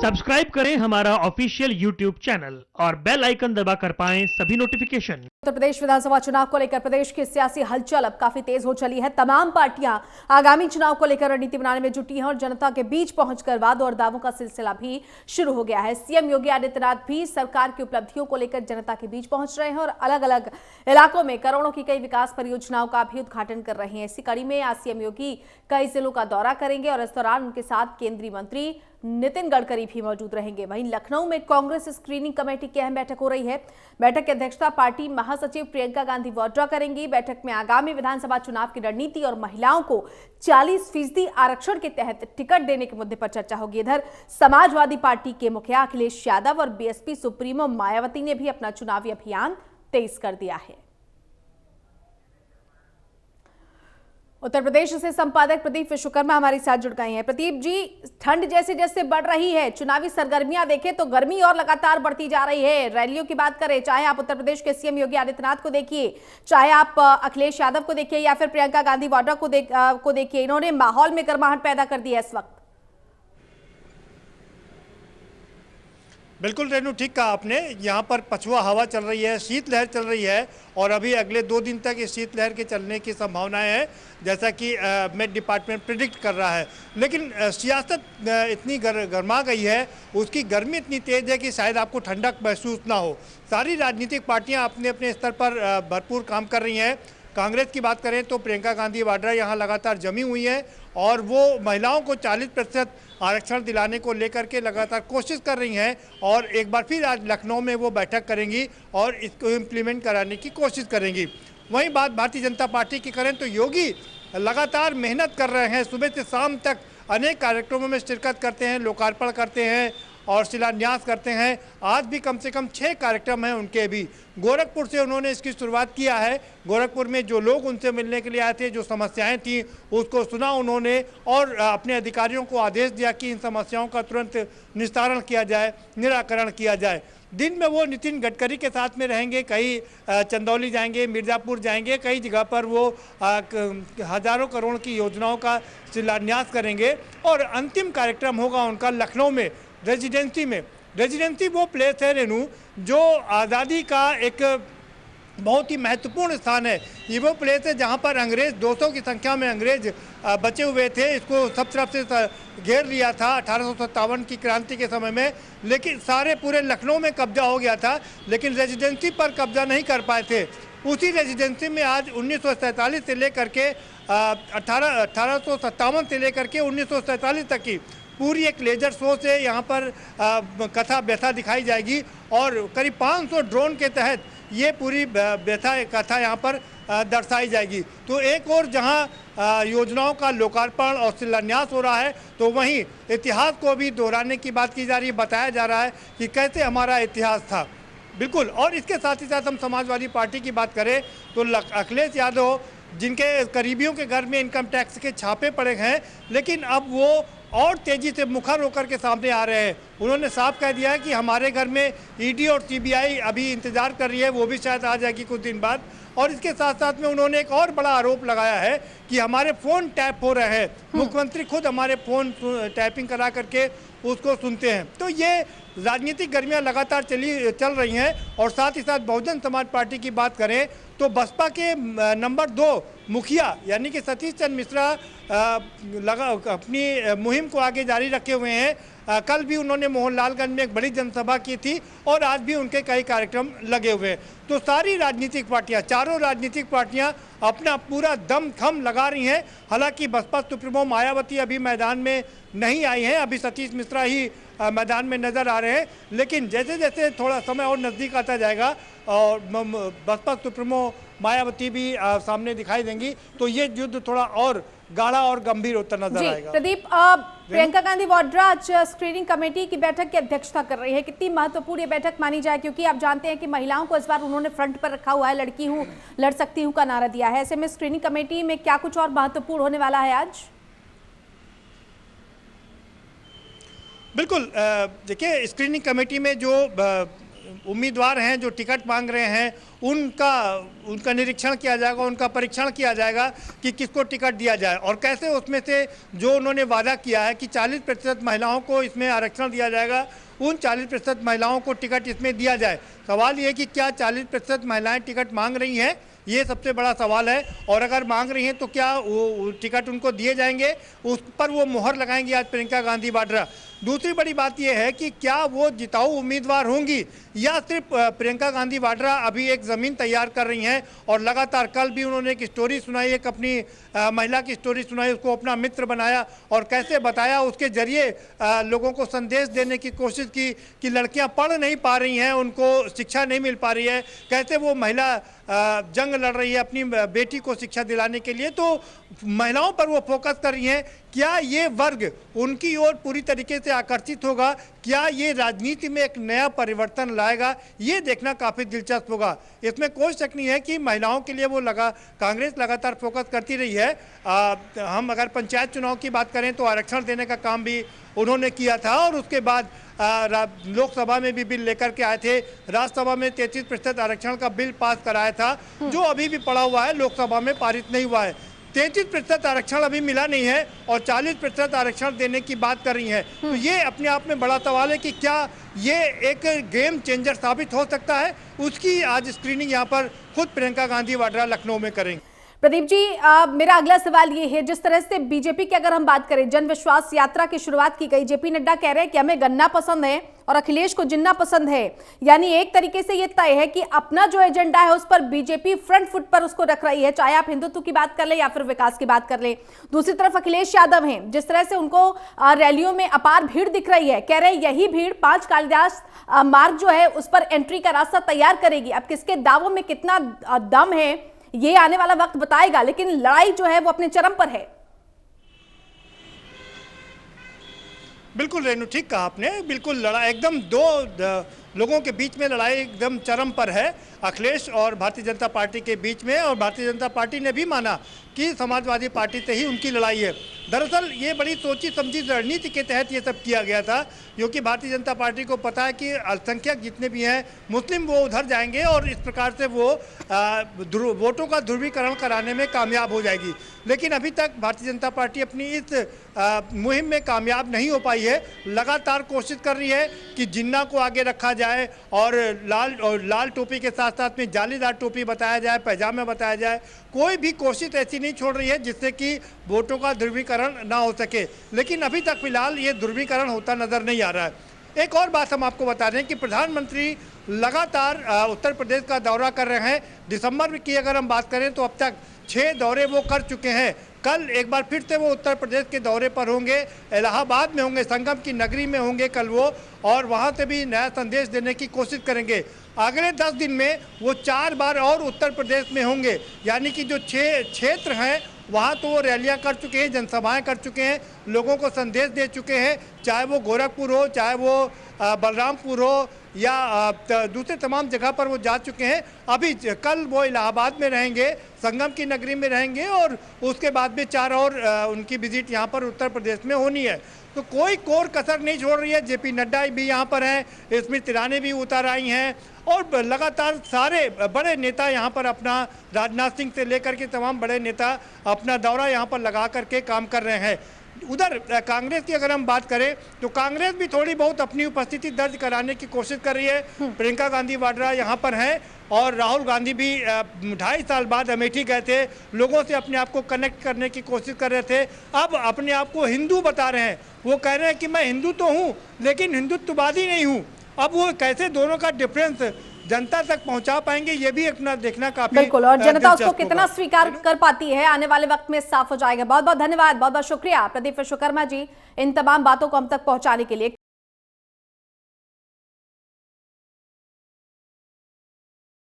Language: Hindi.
सब्सक्राइब करें हमारा ऑफिशियल यूट्यूब चैनल और बेल आइकन दबाकर पाएं सभी नोटिफिकेशन। उत्तर प्रदेश विधानसभा चुनाव को लेकर प्रदेश की सियासी हलचल अब काफी तेज हो चली है। तमाम पार्टियां आगामी चुनाव को लेकर रणनीति बनाने में जुटी हैं और जनता के बीच पहुंचकर वादों और दावों का सिलसिला भी शुरू हो गया है। सीएम योगी आदित्यनाथ भी सरकार की उपलब्धियों को लेकर जनता के बीच पहुंच रहे हैं और अलग अलग इलाकों में करोड़ों की कई विकास परियोजनाओं का भी उद्घाटन कर रहे हैं। इसी कड़ी में आज सीएम योगी कई जिलों का दौरा करेंगे और इस दौरान उनके साथ केंद्रीय मंत्री नितिन गडकरी भी मौजूद रहेंगे। वहीं लखनऊ में कांग्रेस स्क्रीनिंग कमेटी की अहम बैठक हो रही है। बैठक की अध्यक्षता पार्टी महासचिव प्रियंका गांधी वाड्रा करेंगी। बैठक में आगामी विधानसभा चुनाव की रणनीति और महिलाओं को 40% आरक्षण के तहत टिकट देने के मुद्दे पर चर्चा होगी। इधर समाजवादी पार्टी के मुखिया अखिलेश यादव और बीएसपी सुप्रीमो मायावती ने भी अपना चुनावी अभियान तेज कर दिया है। उत्तर प्रदेश से संपादक प्रदीप विश्वकर्मा हमारे साथ जुड़ गए हैं। प्रदीप जी, ठंड जैसे जैसे बढ़ रही है, चुनावी सरगर्मियां देखें तो गर्मी और लगातार बढ़ती जा रही है। रैलियों की बात करें, चाहे आप उत्तर प्रदेश के सीएम योगी आदित्यनाथ को देखिए, चाहे आप अखिलेश यादव को देखिए या फिर प्रियंका गांधी वाड्रा को देखिए, इन्होंने माहौल में गर्माहट पैदा कर दी है इस वक्त। बिल्कुल रेनू, ठीक कहा आपने। यहाँ पर पछुआ हवा चल रही है, शीतलहर चल रही है और अभी अगले 2 दिन तक इस शीतलहर के चलने की संभावनाएं हैं, जैसा कि मेट डिपार्टमेंट प्रिडिक्ट कर रहा है। लेकिन सियासत इतनी गर्मा गई है, उसकी गर्मी इतनी तेज़ है कि शायद आपको ठंडक महसूस ना हो। सारी राजनीतिक पार्टियाँ अपने अपने स्तर पर भरपूर काम कर रही हैं। कांग्रेस की बात करें तो प्रियंका गांधी वाड्रा यहाँ लगातार जमी हुई हैं और वो महिलाओं को 40% आरक्षण दिलाने को लेकर के लगातार कोशिश कर रही हैं और एक बार फिर आज लखनऊ में वो बैठक करेंगी और इसको इम्प्लीमेंट कराने की कोशिश करेंगी। वहीं बात भारतीय जनता पार्टी की करें तो योगी लगातार मेहनत कर रहे हैं, सुबह से शाम तक अनेक कार्यक्रमों में शिरकत करते हैं, लोकार्पण करते हैं और शिलान्यास करते हैं। आज भी कम से कम 6 कार्यक्रम हैं उनके भी। गोरखपुर से उन्होंने इसकी शुरुआत किया है। गोरखपुर में जो लोग उनसे मिलने के लिए आए थे, जो समस्याएं थी, उसको सुना उन्होंने और अपने अधिकारियों को आदेश दिया कि इन समस्याओं का तुरंत निस्तारण किया जाए, निराकरण किया जाए। दिन में वो नितिन गडकरी के साथ में रहेंगे, कई चंदौली जाएंगे, मिर्ज़ापुर जाएंगे, कई जगह पर वो हज़ारों करोड़ की योजनाओं का शिलान्यास करेंगे और अंतिम कार्यक्रम होगा उनका लखनऊ में रेजिडेंसी में। रेजिडेंसी वो प्लेस है रेनू जो आज़ादी का एक बहुत ही महत्वपूर्ण स्थान है। ये वो प्लेस है जहाँ पर अंग्रेज़ 200 की संख्या में अंग्रेज बचे हुए थे। इसको सब तरफ से घेर लिया था 1857 की क्रांति के समय में, लेकिन सारे पूरे लखनऊ में कब्जा हो गया था, लेकिन रेजिडेंसी पर कब्जा नहीं कर पाए थे। उसी रेजिडेंसी में आज 1947 से लेकर के 1857 से लेकर के 1947 तक की पूरी एक लेजर शो से यहाँ पर कथा व्यथा दिखाई जाएगी और करीब 500 ड्रोन के तहत ये पूरी व्यथा कथा यहाँ पर दर्शाई जाएगी। तो एक और जहाँ योजनाओं का लोकार्पण और शिलान्यास हो रहा है, तो वहीं इतिहास को भी दोहराने की बात की जा रही है, बताया जा रहा है कि कैसे हमारा इतिहास था। बिल्कुल। और इसके साथ ही साथ हम समाजवादी पार्टी की बात करें तो अखिलेश यादव, जिनके करीबियों के घर में इनकम टैक्स के छापे पड़े हैं, लेकिन अब वो और तेज़ी से मुखर होकर के सामने आ रहे हैं। उन्होंने साफ कह दिया है कि हमारे घर में ईडी और सीबीआई अभी इंतज़ार कर रही है, वो भी शायद आ जाएगी कुछ दिन बाद। और इसके साथ साथ में उन्होंने एक और बड़ा आरोप लगाया है कि हमारे फ़ोन टैप हो रहे हैं, मुख्यमंत्री खुद हमारे फ़ोन टैपिंग करा करके उसको सुनते हैं। तो ये राजनीतिक गर्मियाँ लगातार चल रही हैं। और साथ ही साथ बहुजन समाज पार्टी की बात करें तो बसपा के नंबर 2 मुखिया यानी कि सतीश चंद्र मिश्रा अपनी मुहिम को आगे जारी रखे हुए हैं। कल भी उन्होंने मोहनलालगंज में एक बड़ी जनसभा की थी और आज भी उनके कई कार्यक्रम लगे हुए हैं। तो सारी राजनीतिक पार्टियां, चारों राजनीतिक पार्टियां अपना पूरा दम खम लगा रही हैं। हालांकि बसपा सुप्रीमो मायावती अभी मैदान में नहीं आई हैं, अभी सतीश मिश्रा ही मैदान में नज़र आ रहे हैं। लेकिन जैसे जैसे थोड़ा समय और नज़दीक आता जाएगा और बसपा सुप्रीमो मायावती भी सामने दिखाई देंगी, तो ये युद्ध थोड़ा और गाढ़ा और गंभीर होता नजर आएगा। प्रदीप, प्रियंका गांधी वाड्रा आज स्क्रीनिंग कमेटी की बैठक की अध्यक्षता कर रही है। कितनी महत्वपूर्ण ये बैठक मानी जाए, क्योंकि आप जानते हैं कि महिलाओं को इस बार उन्होंने फ्रंट पर रखा हुआ है, लड़की हूँ लड़ सकती हूँ का नारा दिया है। ऐसे में स्क्रीनिंग कमेटी में क्या कुछ और महत्वपूर्ण होने वाला है आज? बिल्कुल। देखिए, स्क्रीनिंग कमेटी में जो उम्मीदवार हैं जो टिकट मांग रहे हैं उनका निरीक्षण किया जाएगा, उनका परीक्षण किया जाएगा कि किसको टिकट दिया जाए और कैसे उसमें से जो उन्होंने वादा किया है कि 40% महिलाओं को इसमें आरक्षण दिया जाएगा, उन 40% महिलाओं को टिकट इसमें दिया जाए। सवाल ये कि क्या 40% महिलाएं टिकट मांग रही हैं, ये सबसे बड़ा सवाल है। और अगर मांग रही हैं तो क्या वो टिकट उनको दिए जाएंगे, उस पर वो मोहर लगाएंगी आज प्रियंका गांधी वाड्रा। दूसरी बड़ी बात यह है कि क्या वो जिताऊ उम्मीदवार होंगी या सिर्फ प्रियंका गांधी वाड्रा अभी एक ज़मीन तैयार कर रही हैं। और लगातार कल भी उन्होंने एक स्टोरी सुनाई, एक अपनी महिला की स्टोरी सुनाई, उसको अपना मित्र बनाया और कैसे बताया, उसके जरिए लोगों को संदेश देने की कोशिश की कि लड़कियां पढ़ नहीं पा रही हैं, उनको शिक्षा नहीं मिल पा रही है, कैसे वो महिला जंग लड़ रही है अपनी बेटी को शिक्षा दिलाने के लिए। तो महिलाओं पर वो फोकस कर रही हैं। क्या ये वर्ग उनकी ओर पूरी तरीके से आकर्षित होगा, क्या ये राजनीति में एक नया परिवर्तन लाएगा, ये देखना काफ़ी दिलचस्प होगा। इसमें कोई शक नहीं है कि महिलाओं के लिए वो कांग्रेस लगातार फोकस करती रही है। हम अगर पंचायत चुनाव की बात करें तो आरक्षण देने का काम भी उन्होंने किया था और उसके बाद लोकसभा में भी बिल लेकर के आए थे। राज्यसभा में 33% आरक्षण का बिल पास कराया था जो अभी भी पड़ा हुआ है, लोकसभा में पारित नहीं हुआ है। 33% आरक्षण अभी मिला नहीं है और 40% आरक्षण देने की बात कर रही हैं। तो ये अपने आप में बड़ा सवाल है कि क्या ये एक गेम चेंजर साबित हो सकता है। उसकी आज स्क्रीनिंग यहाँ पर खुद प्रियंका गांधी वाड्रा लखनऊ में करेंगे। प्रदीप जी, मेरा अगला सवाल ये है, जिस तरह से बीजेपी की अगर हम बात करें, जन विश्वास यात्रा की शुरुआत की गई, जेपी नड्डा कह रहे हैं कि हमें गन्ना पसंद है और अखिलेश को जिन्ना पसंद है। यानी एक तरीके से ये तय है कि अपना जो एजेंडा है उस पर बीजेपी फ्रंट फुट पर उसको रख रही है, चाहे आप हिंदुत्व की बात कर ले या फिर विकास की बात कर ले। दूसरी तरफ अखिलेश यादव हैं, जिस तरह से उनको रैलियों में अपार भीड़ दिख रही है, कह रहे हैं यही भीड़ 5 कालिदास मार्ग जो है उस पर एंट्री का रास्ता तैयार करेगी। अब किसके दावों में कितना दम है ये आने वाला वक्त बताएगा, लेकिन लड़ाई जो है वो अपने चरम पर है। बिल्कुल रेनू, ठीक कहा आपने। बिल्कुल लड़ाई एकदम दो लोगों के बीच में लड़ाई एकदम चरम पर है, अखिलेश और भारतीय जनता पार्टी के बीच में। और भारतीय जनता पार्टी ने भी माना कि समाजवादी पार्टी से ही उनकी लड़ाई है। दरअसल ये बड़ी सोची समझी रणनीति के तहत ये सब किया गया था, क्योंकि भारतीय जनता पार्टी को पता है कि अल्पसंख्यक जितने भी हैं मुस्लिम वो उधर जाएंगे और इस प्रकार से वो वोटों का ध्रुवीकरण कराने में कामयाब हो जाएगी। लेकिन अभी तक भारतीय जनता पार्टी अपनी इस मुहिम में कामयाब नहीं हो पाई है। लगातार कोशिश कर रही है कि जिन्ना को आगे रखा जाए और लाल टोपी के साथ साथ में जालीदार टोपी बताया जाए, पैजामा बताया जाए। कोई भी कोशिश ऐसी नहीं छोड़ रही है जिससे कि वोटों का ध्रुवीकरण ना हो सके। लेकिन अभी तक फिलहाल ये ध्रुवीकरण होता नजर नहीं आ रहा है। एक और बात हम आपको बता रहे हैं कि प्रधानमंत्री लगातार उत्तर प्रदेश का दौरा कर रहे हैं। दिसंबर की अगर हम बात करें तो अब तक 6 दौरे वो कर चुके हैं। कल एक बार फिर से वो उत्तर प्रदेश के दौरे पर होंगे, इलाहाबाद में होंगे, संगम की नगरी में होंगे कल वो, और वहाँ से भी नया संदेश देने की कोशिश करेंगे। अगले 10 दिन में वो 4 बार और उत्तर प्रदेश में होंगे। यानी कि जो 6 क्षेत्र हैं वहाँ तो वो रैलियाँ कर चुके हैं, जनसभाएं कर चुके हैं, लोगों को संदेश दे चुके हैं, चाहे वो गोरखपुर हो, चाहे वो बलरामपुर हो या दूसरे तमाम जगह पर वो जा चुके हैं। अभी कल वो इलाहाबाद में रहेंगे, संगम की नगरी में रहेंगे और उसके बाद में 4 और उनकी विजिट यहाँ पर उत्तर प्रदेश में होनी है। तो कोई कोर कसर नहीं छोड़ रही है। जेपी नड्डा भी यहाँ पर हैं, स्मृति ईरानी भी उतर आई हैं और लगातार सारे बड़े नेता यहाँ पर अपना, राजनाथ सिंह से लेकर के तमाम बड़े नेता अपना दौरा यहाँ पर लगा करके काम कर रहे हैं। उधर कांग्रेस की अगर हम बात करें तो कांग्रेस भी थोड़ी बहुत अपनी उपस्थिति दर्ज कराने की कोशिश कर रही है। प्रियंका गांधी वाड्रा यहाँ पर हैं और राहुल गांधी भी 2.5 साल बाद अमेठी गए थे, लोगों से अपने आप को कनेक्ट करने की कोशिश कर रहे थे। अब अपने आप को हिंदू बता रहे हैं। वो कह रहे हैं कि मैं हिंदू तो हूँ लेकिन हिंदुत्ववादी नहीं हूँ। अब वो कैसे दोनों का डिफरेंस जनता तक पहुंचा पाएंगे ये भी अपना देखना काफी बिल्कुल, और जनता उसको कितना स्वीकार कर पाती है आने वाले वक्त में साफ हो जाएगा। बहुत बहुत धन्यवाद, बहुत बहुत शुक्रिया प्रदीप विश्वकर्मा जी इन तमाम बातों को हम तक पहुंचाने के लिए।